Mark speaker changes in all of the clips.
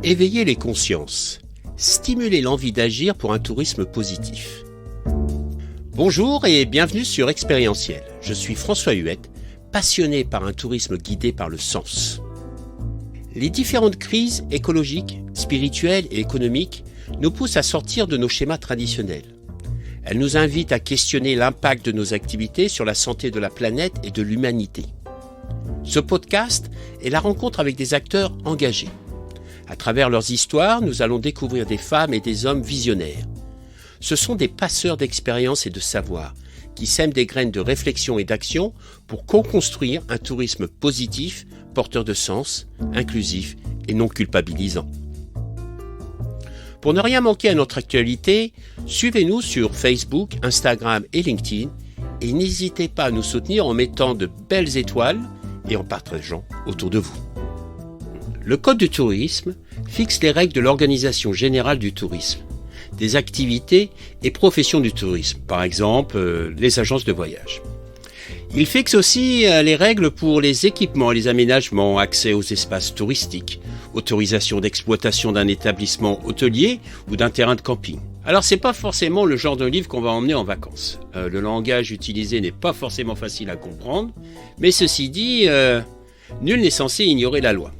Speaker 1: Éveiller les consciences, stimuler l'envie d'agir pour un tourisme positif. Bonjour et bienvenue sur Expérientiel. Je suis François Huette, passionné par un tourisme guidé par le sens. Les différentes crises écologiques, spirituelles et économiques nous poussent à sortir de nos schémas traditionnels. Elles nous invitent à questionner l'impact de nos activités sur la santé de la planète et de l'humanité. Ce podcast est la rencontre avec des acteurs engagés. À travers leurs histoires, nous allons découvrir des femmes et des hommes visionnaires. Ce sont des passeurs d'expérience et de savoir qui sèment des graines de réflexion et d'action pour co-construire un tourisme positif, porteur de sens, inclusif et non culpabilisant. Pour ne rien manquer à notre actualité, suivez-nous sur Facebook, Instagram et LinkedIn et n'hésitez pas à nous soutenir en mettant de belles étoiles et en partageant autour de vous. Le Code du tourisme fixe les règles de l'Organisation générale du tourisme, des activités et professions du tourisme, par exemple les agences de voyage. Il fixe aussi les règles pour les équipements et les aménagements, accès aux espaces touristiques, autorisation d'exploitation d'un établissement hôtelier ou d'un terrain de camping. Alors c'est pas forcément le genre de livre qu'on va emmener en vacances. Le langage utilisé n'est pas forcément facile à comprendre, mais ceci dit, nul n'est censé ignorer la loi.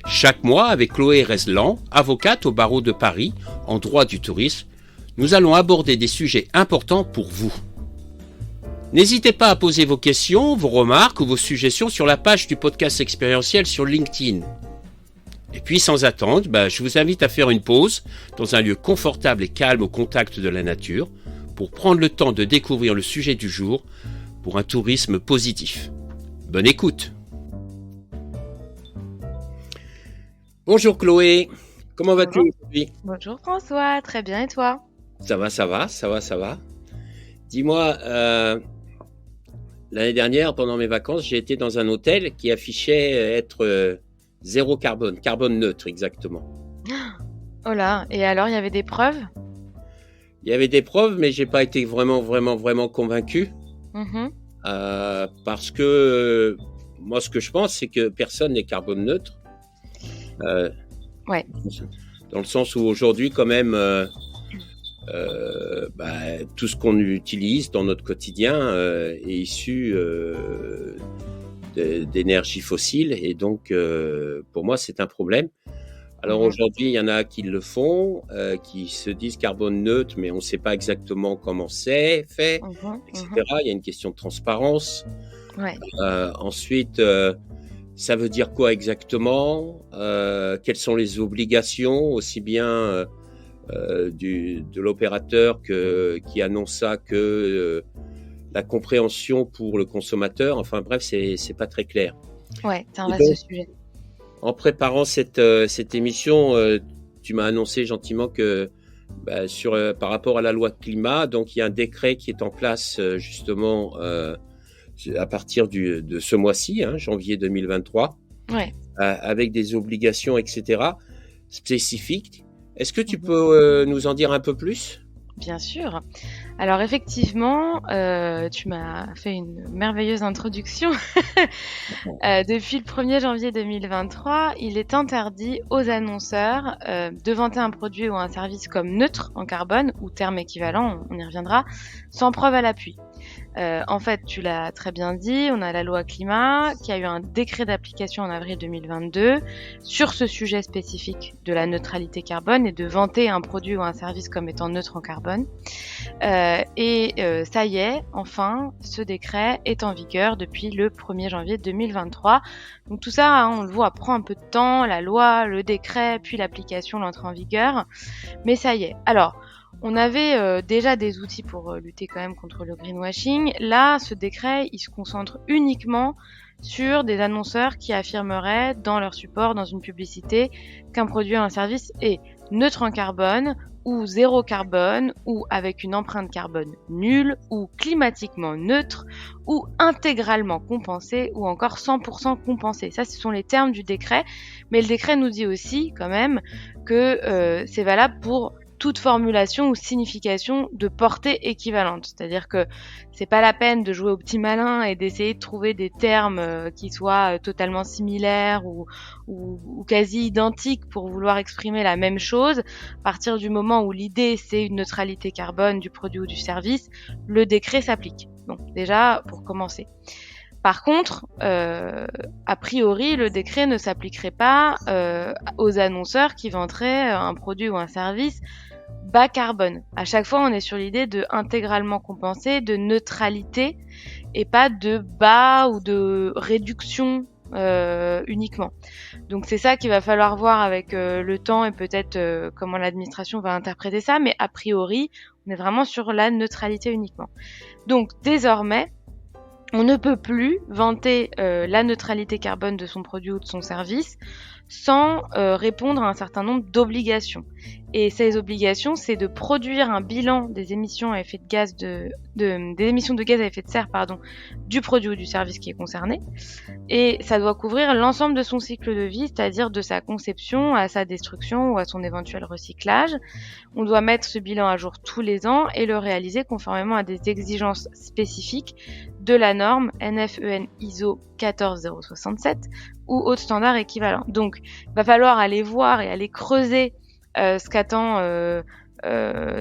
Speaker 1: Chaque mois, avec Chloé Rezlan, avocate au barreau de Paris, en droit du tourisme, nous allons aborder des sujets importants pour vous. N'hésitez pas à poser vos questions, vos remarques ou vos suggestions sur la page du podcast expérientiel sur LinkedIn. Et puis, sans attendre, je vous invite à faire une pause dans un lieu confortable et calme au contact de la nature pour prendre le temps de découvrir le sujet du jour pour un tourisme positif. Bonne écoute! Bonjour Chloé, comment vas-tu aujourd'hui?
Speaker 2: Bonjour François, très bien et toi?
Speaker 1: Ça va. Dis-moi, l'année dernière, pendant mes vacances, j'ai été dans un hôtel qui affichait être zéro carbone, carbone neutre exactement.
Speaker 2: Oh là, et alors il y avait des preuves?
Speaker 1: Il y avait des preuves, mais j'ai pas été vraiment convaincu. Parce que moi, ce que je pense, c'est que personne n'est carbone neutre.
Speaker 2: Ouais.
Speaker 1: Dans le sens où aujourd'hui, quand même, tout ce qu'on utilise dans notre quotidien est issu d'énergie fossile et donc, pour moi, c'est un problème. Alors aujourd'hui, il y en a qui le font, qui se disent carbone neutre, mais on ne sait pas exactement comment c'est fait, etc. Il y a une question de transparence.
Speaker 2: Ouais.
Speaker 1: Ensuite, ça veut dire quoi exactement? Quelles sont les obligations, aussi bien de l'opérateur qui annonce ça que la compréhension pour le consommateur? Enfin bref, c'est pas très clair.
Speaker 2: Ouais, c'est un vaste sujet.
Speaker 1: En préparant cette émission, tu m'as annoncé gentiment que par rapport à la loi climat, donc il y a un décret qui est en place justement à partir de ce mois-ci, janvier 2023, avec des obligations, etc., spécifiques. Est-ce que tu peux nous en dire un peu plus?
Speaker 2: Bien sûr. Alors effectivement, tu m'as fait une merveilleuse introduction. Depuis le 1er janvier 2023, il est interdit aux annonceurs de vanter un produit ou un service comme neutre en carbone, ou terme équivalent, on y reviendra, sans preuve à l'appui. En fait, tu l'as très bien dit, on a la loi climat qui a eu un décret d'application en avril 2022 sur ce sujet spécifique de la neutralité carbone et de vanter un produit ou un service comme étant neutre en carbone. Ça y est, enfin, ce décret est en vigueur depuis le 1er janvier 2023. Donc tout ça, on le voit, prend un peu de temps, la loi, le décret, puis l'application, l'entrée en vigueur. Mais ça y est. Alors, on avait déjà des outils pour lutter quand même contre le greenwashing. Là, ce décret, il se concentre uniquement sur des annonceurs qui affirmeraient dans leur support, dans une publicité, qu'un produit ou un service est neutre en carbone ou zéro carbone ou avec une empreinte carbone nulle ou climatiquement neutre ou intégralement compensé ou encore 100% compensé. Ça, ce sont les termes du décret. Mais le décret nous dit aussi quand même que c'est valable pour toute formulation ou signification de portée équivalente. C'est-à-dire que c'est pas la peine de jouer au petit malin et d'essayer de trouver des termes qui soient totalement similaires ou quasi identiques pour vouloir exprimer la même chose. À partir du moment où l'idée c'est une neutralité carbone du produit ou du service, le décret s'applique. Donc déjà, pour commencer. Par contre, a priori, le décret ne s'appliquerait pas aux annonceurs qui venderaient un produit ou un service bas carbone. À chaque fois, on est sur l'idée de intégralement compenser, de neutralité, et pas de bas ou de réduction uniquement. Donc c'est ça qu'il va falloir voir avec le temps et peut-être comment l'administration va interpréter ça, mais a priori, on est vraiment sur la neutralité uniquement. Donc désormais, on ne peut plus vanter la neutralité carbone de son produit ou de son service sans répondre à un certain nombre d'obligations. Et ces obligations, c'est de produire un bilan des émissions à effet de gaz des émissions de gaz à effet de serre, du produit ou du service qui est concerné. Et ça doit couvrir l'ensemble de son cycle de vie, c'est-à-dire de sa conception à sa destruction ou à son éventuel recyclage. On doit mettre ce bilan à jour tous les ans et le réaliser conformément à des exigences spécifiques de la norme NFEN ISO 14067 ou autres standards équivalents. Donc, il va falloir aller voir et aller creuser ce qu'attend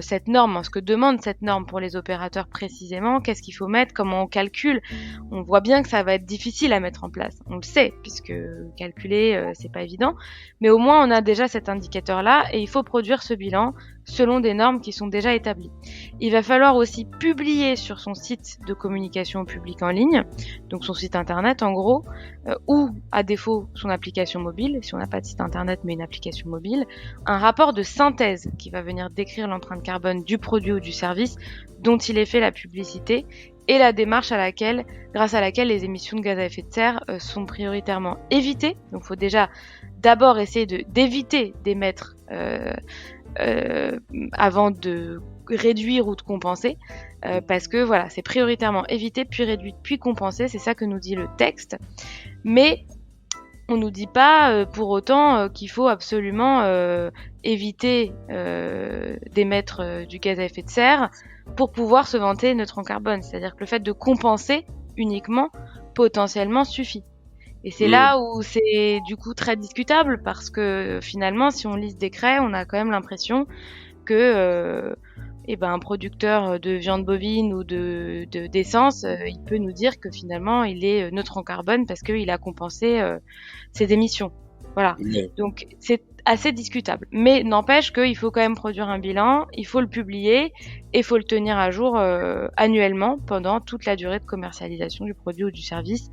Speaker 2: cette norme, ce que demande cette norme pour les opérateurs précisément, qu'est-ce qu'il faut mettre, comment on calcule. On voit bien que ça va être difficile à mettre en place, on le sait, puisque calculer, c'est pas évident, mais au moins on a déjà cet indicateur-là et il faut produire ce bilan selon des normes qui sont déjà établies. Il va falloir aussi publier sur son site de communication au public en ligne, donc son site internet en gros, ou à défaut son application mobile, si on n'a pas de site internet mais une application mobile, un rapport de synthèse qui va venir décrire l'empreinte carbone du produit ou du service dont il est fait la publicité et la démarche grâce à laquelle les émissions de gaz à effet de serre sont prioritairement évitées. Donc il faut déjà d'abord essayer d'éviter d'émettre avant de réduire ou de compenser, parce que voilà, c'est prioritairement éviter, puis réduire, puis compenser, c'est ça que nous dit le texte. Mais on nous dit pas pour autant qu'il faut absolument éviter d'émettre du gaz à effet de serre pour pouvoir se vanter neutre en carbone. C'est-à-dire que le fait de compenser uniquement potentiellement suffit. Et c'est là où c'est du coup très discutable parce que finalement, si on lit ce décret, on a quand même l'impression que un producteur de viande bovine ou d'essence, il peut nous dire que finalement, il est neutre en carbone parce qu'il a compensé ses émissions. Voilà. Donc c'est assez discutable. Mais n'empêche qu'il faut quand même produire un bilan, il faut le publier et il faut le tenir à jour annuellement pendant toute la durée de commercialisation du produit ou du service,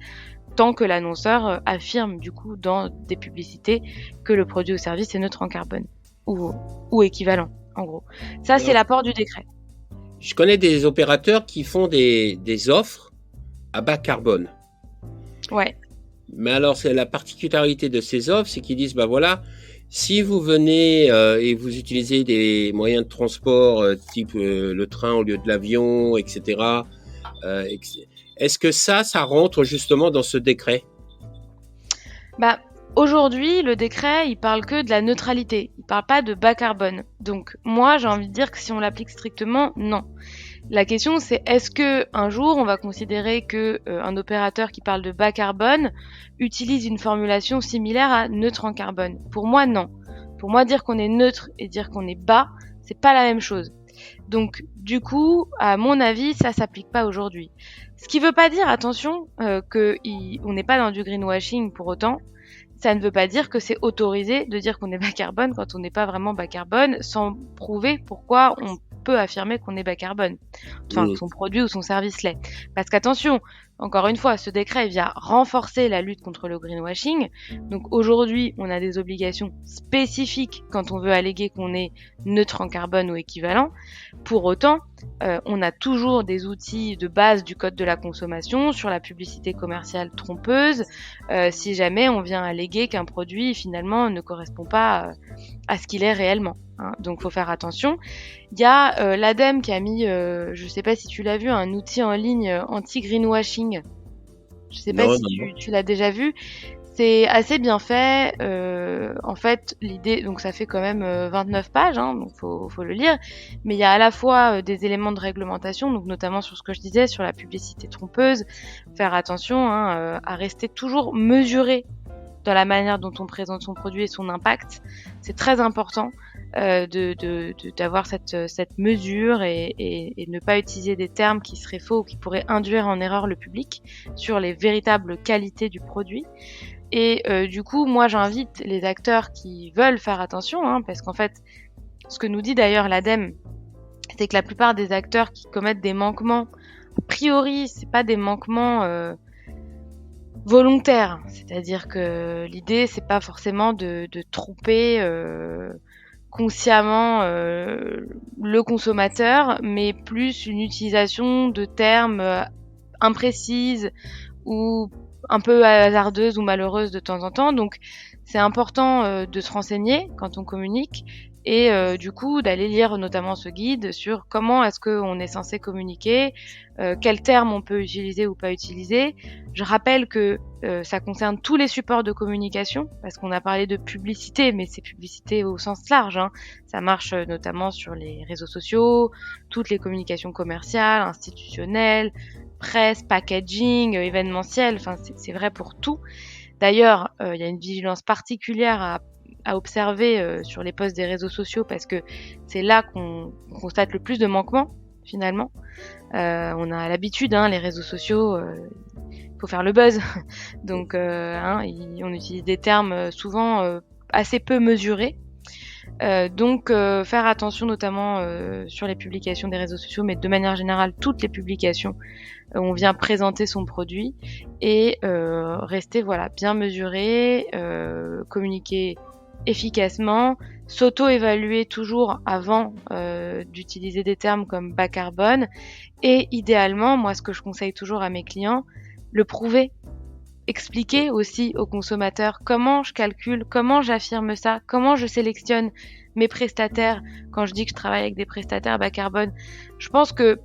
Speaker 2: tant que l'annonceur affirme du coup dans des publicités que le produit ou service est neutre en carbone ou équivalent, en gros. Ça, c'est l'apport du décret.
Speaker 1: Je connais des opérateurs qui font des offres à bas carbone.
Speaker 2: Ouais.
Speaker 1: Mais alors, c'est la particularité de ces offres, c'est qu'ils disent, voilà, si vous venez et vous utilisez des moyens de transport type le train au lieu de l'avion, etc., est-ce que ça rentre justement dans ce décret ?
Speaker 2: Aujourd'hui, le décret, il parle que de la neutralité. Il parle pas de bas carbone. Donc, moi, j'ai envie de dire que si on l'applique strictement, non. La question, c'est est-ce que un jour, on va considérer que un opérateur qui parle de bas carbone utilise une formulation similaire à neutre en carbone ? Pour moi, non. Pour moi, dire qu'on est neutre et dire qu'on est bas, c'est pas la même chose. Donc, du coup, à mon avis, ça s'applique pas aujourd'hui. Ce qui veut pas dire, attention, qu'on n'est pas dans du greenwashing pour autant. Ça ne veut pas dire que c'est autorisé de dire qu'on est bas carbone quand on n'est pas vraiment bas carbone, sans prouver pourquoi on peut affirmer qu'on est bas carbone. Enfin, que son produit ou son service l'est. Parce qu'attention, encore une fois, ce décret vient renforcer la lutte contre le greenwashing. Donc aujourd'hui, on a des obligations spécifiques quand on veut alléguer qu'on est neutre en carbone ou équivalent. Pour autant, on a toujours des outils de base du code de la consommation sur la publicité commerciale trompeuse, si jamais on vient alléguer qu'un produit finalement ne correspond pas à ce qu'il est réellement. Hein. Donc faut faire attention. Il y a l'ADEME qui a mis, je sais pas si tu l'as vu, un outil en ligne anti-greenwashing. Je sais pas si tu l'as déjà vu. C'est assez bien fait. En fait, l'idée, donc ça fait quand même 29 pages, hein, donc faut le lire. Mais il y a à la fois des éléments de réglementation, donc notamment sur ce que je disais, sur la publicité trompeuse, faire attention à rester toujours mesuré dans la manière dont on présente son produit et son impact. C'est très important d'avoir cette mesure et ne pas utiliser des termes qui seraient faux ou qui pourraient induire en erreur le public sur les véritables qualités du produit. Et du coup, moi, j'invite les acteurs qui veulent faire attention, parce qu'en fait, ce que nous dit d'ailleurs l'ADEME, c'est que la plupart des acteurs qui commettent des manquements, a priori, c'est pas des manquements volontaires. C'est-à-dire que l'idée, c'est pas forcément de tromper consciemment le consommateur, mais plus une utilisation de termes imprécises ou un peu hasardeuse ou malheureuse de temps en temps. Donc, c'est important de se renseigner quand on communique et du coup d'aller lire notamment ce guide sur comment est-ce qu'on est censé communiquer, quels termes on peut utiliser ou pas utiliser. Je rappelle que ça concerne tous les supports de communication, parce qu'on a parlé de publicité, mais c'est publicité au sens large, hein. Ça marche notamment sur les réseaux sociaux, toutes les communications commerciales, institutionnelles, presse, packaging, événementiel, enfin c'est vrai pour tout. D'ailleurs, il y a une vigilance particulière à observer sur les posts des réseaux sociaux parce que c'est là qu'on constate le plus de manquements finalement. On a l'habitude, les réseaux sociaux, il faut faire le buzz, donc on utilise des termes souvent assez peu mesurés. Donc faire attention notamment sur les publications des réseaux sociaux, mais de manière générale toutes les publications où on vient présenter son produit et rester bien mesuré, communiquer efficacement, s'auto-évaluer toujours avant d'utiliser des termes comme bas carbone et idéalement, moi ce que je conseille toujours à mes clients, le prouver. Expliquer aussi aux consommateurs comment je calcule, comment j'affirme ça, comment je sélectionne mes prestataires quand je dis que je travaille avec des prestataires bas carbone. Je pense que,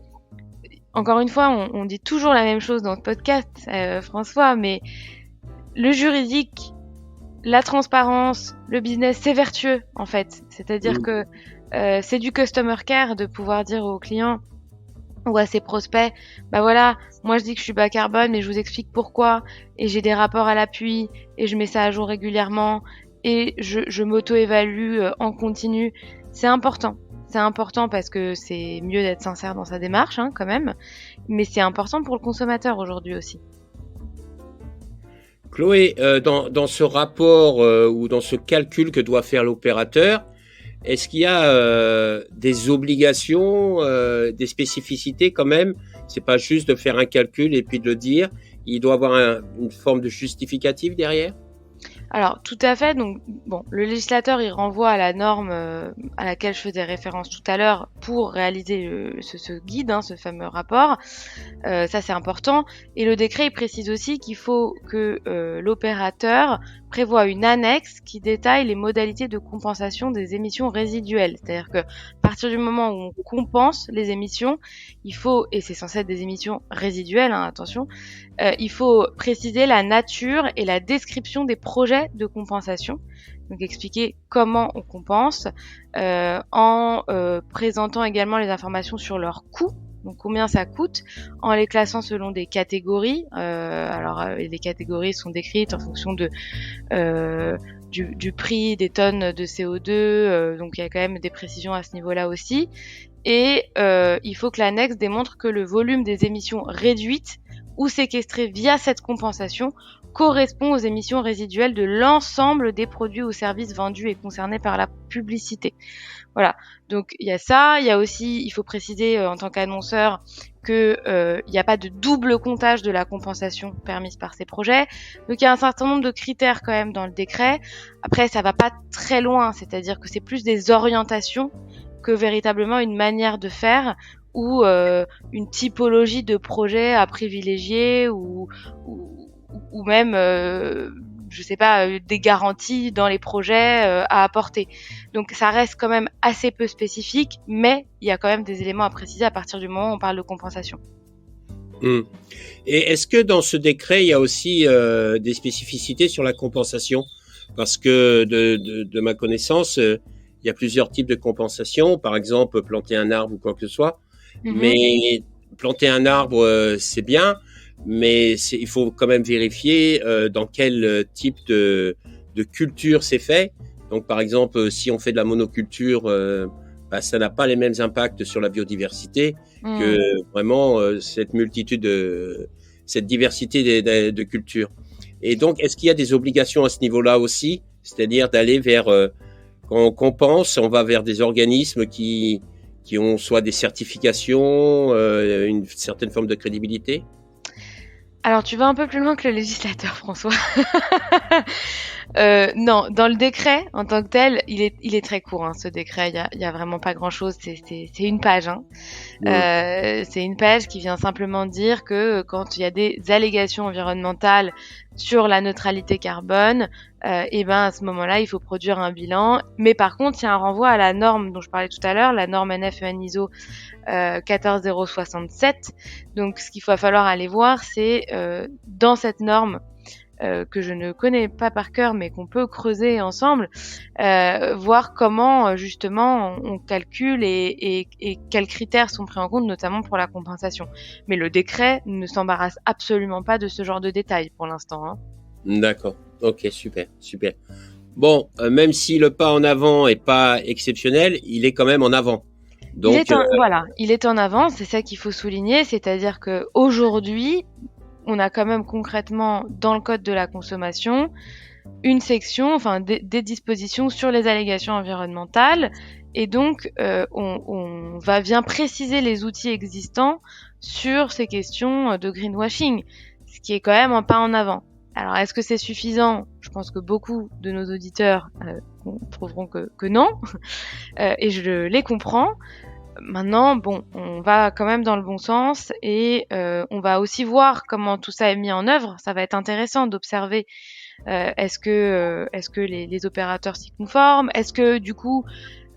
Speaker 2: encore une fois, on dit toujours la même chose dans ce podcast, François, mais le juridique, la transparence, le business, c'est vertueux en fait. C'est-à-dire que c'est du customer care de pouvoir dire aux clients ou à ses prospects, voilà, moi je dis que je suis bas carbone, mais je vous explique pourquoi, et j'ai des rapports à l'appui, et je mets ça à jour régulièrement, et je m'auto-évalue en continu. C'est important parce que c'est mieux d'être sincère dans sa démarche, quand même, mais c'est important pour le consommateur aujourd'hui aussi.
Speaker 1: Chloé, dans ce rapport ou dans ce calcul que doit faire l'opérateur, est-ce qu'il y a des obligations, des spécificités quand même? C'est pas juste de faire un calcul et puis de le dire. Il doit avoir une forme de justificatif derrière?
Speaker 2: Alors, tout à fait. Donc, le législateur, il renvoie à la norme à laquelle je faisais référence tout à l'heure pour réaliser ce guide, ce fameux rapport. Ça, c'est important. Et le décret, il précise aussi qu'il faut que l'opérateur prévoit une annexe qui détaille les modalités de compensation des émissions résiduelles. C'est-à-dire que à partir du moment où on compense les émissions, il faut, et c'est censé être des émissions résiduelles, attention, il faut préciser la nature et la description des projets de compensation. Donc expliquer comment on compense en présentant également les informations sur leurs coûts. Donc combien ça coûte, en les classant selon des catégories. Les catégories sont décrites en fonction du prix des tonnes de CO2, donc il y a quand même des précisions à ce niveau-là aussi. Et il faut que l'annexe démontre que le volume des émissions réduites ou séquestrées via cette compensation correspond aux émissions résiduelles de l'ensemble des produits ou services vendus et concernés par la publicité. Voilà, donc il y a ça, il y a aussi, il faut préciser en tant qu'annonceur que il n'y a pas de double comptage de la compensation permise par ces projets. Donc il y a un certain nombre de critères quand même dans le décret. Après, ça va pas très loin, c'est-à-dire que c'est plus des orientations que véritablement une manière de faire ou une typologie de projet à privilégier ou même je sais pas, des garanties dans les projets à apporter. Donc ça reste quand même assez peu spécifique, mais il y a quand même des éléments à préciser à partir du moment où on parle de compensation.
Speaker 1: Hum. Et est-ce que dans ce décret, il y a aussi des spécificités sur la compensation? Parce que de ma connaissance, il y a plusieurs types de compensation. Par exemple, planter un arbre ou quoi que ce soit. Mais planter un arbre, c'est bien, mais il faut quand même vérifier dans quel type de culture c'est fait. Donc, par exemple, si on fait de la monoculture, ça n'a pas les mêmes impacts sur la biodiversité que vraiment cette diversité de cultures. Et donc, est-ce qu'il y a des obligations à ce niveau-là aussi? C'est-à-dire d'aller vers, quand on compense, on va vers des organismes qui ont soit des certifications, une certaine forme de crédibilité?
Speaker 2: Alors, tu vas un peu plus loin que le législateur, François. Non, dans le décret en tant que tel, il est très court, hein, ce décret. Il y a vraiment pas grand-chose. C'est une page, hein. C'est une page qui vient simplement dire que quand il y a des allégations environnementales sur la neutralité carbone, et ben à ce moment-là, il faut produire un bilan. Mais par contre, il y a un renvoi à la norme dont je parlais tout à l'heure, la norme NFEN ISO 14067. Donc, ce qu'il va falloir aller voir, c'est dans cette norme que je ne connais pas par cœur, mais qu'on peut creuser ensemble, voir comment justement on calcule et quels critères sont pris en compte, notamment pour la compensation. Mais le décret ne s'embarrasse absolument pas de ce genre de détails pour l'instant, hein.
Speaker 1: D'accord. Ok, super. Bon, même si le pas en avant est pas exceptionnel, il est quand même en avant. Donc,
Speaker 2: voilà, il est en avant, c'est ça qu'il faut souligner, c'est-à-dire que aujourd'hui, on a quand même concrètement dans le code de la consommation une section, enfin des dispositions sur les allégations environnementales, et donc on va bien préciser les outils existants sur ces questions de greenwashing, ce qui est quand même un pas en avant. Alors, est-ce que c'est suffisant? Je pense que beaucoup de nos auditeurs trouveront que non, et je les comprends. Maintenant, bon, on va quand même dans le bon sens et on va aussi voir comment tout ça est mis en œuvre. Ça va être intéressant d'observer est-ce que les opérateurs s'y conforment? Est-ce que du coup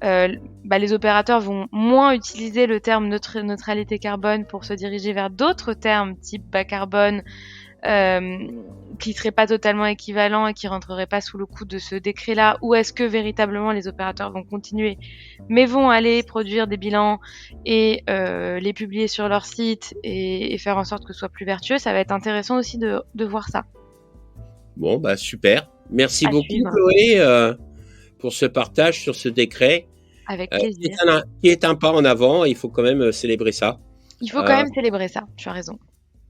Speaker 2: les opérateurs vont moins utiliser le terme neutralité carbone pour se diriger vers d'autres termes type bas carbone qui seraient pas totalement équivalents et qui rentreraient pas sous le coup de ce décret-là, ou est-ce que véritablement les opérateurs vont continuer mais vont aller produire des bilans et les publier sur leur site et faire en sorte que ce soit plus vertueux? Ça va être intéressant aussi de voir ça.
Speaker 1: Bon, super. Merci beaucoup,
Speaker 2: suivre.
Speaker 1: Chloé, pour ce partage sur ce décret.
Speaker 2: Avec plaisir.
Speaker 1: Qui est un pas en avant. Il faut quand même célébrer ça.
Speaker 2: Il faut quand même célébrer ça, tu as raison.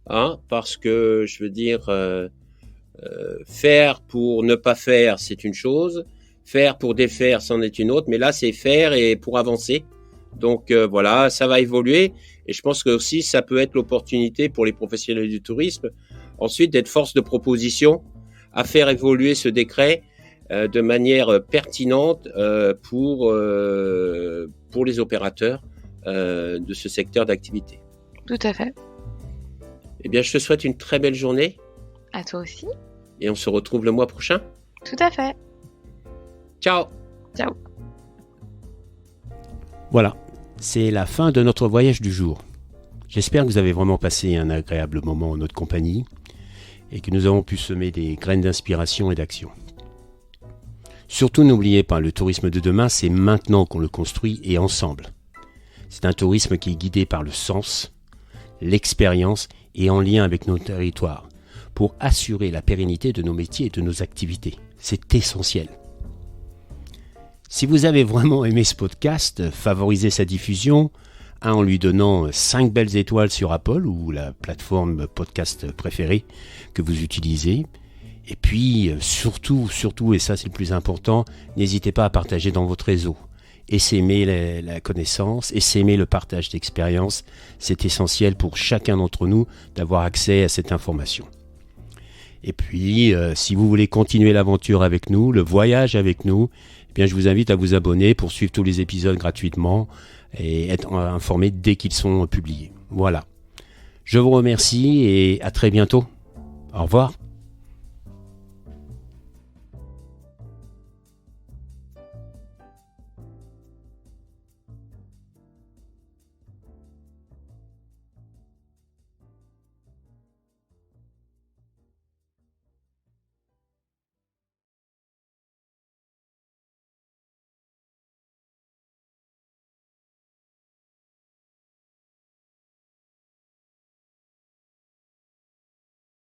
Speaker 1: Hein, parce que, je veux dire, faire pour ne pas faire, c'est une chose. Faire pour défaire, c'en est une autre. Mais là, c'est faire et pour avancer. Donc, voilà, ça va évoluer. Et je pense que aussi, ça peut être l'opportunité pour les professionnels du tourisme, ensuite, d'être force de proposition à faire évoluer ce décret de manière pertinente pour les opérateurs de ce secteur d'activité.
Speaker 2: Tout à fait.
Speaker 1: Eh bien, je te souhaite une très belle journée.
Speaker 2: À toi aussi.
Speaker 1: Et on se retrouve le mois prochain.
Speaker 2: Tout à fait.
Speaker 1: Ciao.
Speaker 2: Ciao.
Speaker 3: Voilà, c'est la fin de notre voyage du jour. J'espère que vous avez vraiment passé un agréable moment en notre compagnie et que nous avons pu semer des graines d'inspiration et d'action. Surtout n'oubliez pas, le tourisme de demain, c'est maintenant qu'on le construit et ensemble. C'est un tourisme qui est guidé par le sens, l'expérience et en lien avec nos territoires pour assurer la pérennité de nos métiers et de nos activités. C'est essentiel. Si vous avez vraiment aimé ce podcast, favorisez sa diffusion en lui donnant 5 belles étoiles sur Apple ou la plateforme podcast préférée que vous utilisez. Et puis, surtout, et ça c'est le plus important, n'hésitez pas à partager dans votre réseau. Essaimer la connaissance, essaimer le partage d'expérience. C'est essentiel pour chacun d'entre nous d'avoir accès à cette information. Et puis, si vous voulez continuer l'aventure avec nous, le voyage avec nous, eh bien, je vous invite à vous abonner pour suivre tous les épisodes gratuitement et être informé dès qu'ils sont publiés. Voilà. Je vous remercie et à très bientôt. Au revoir.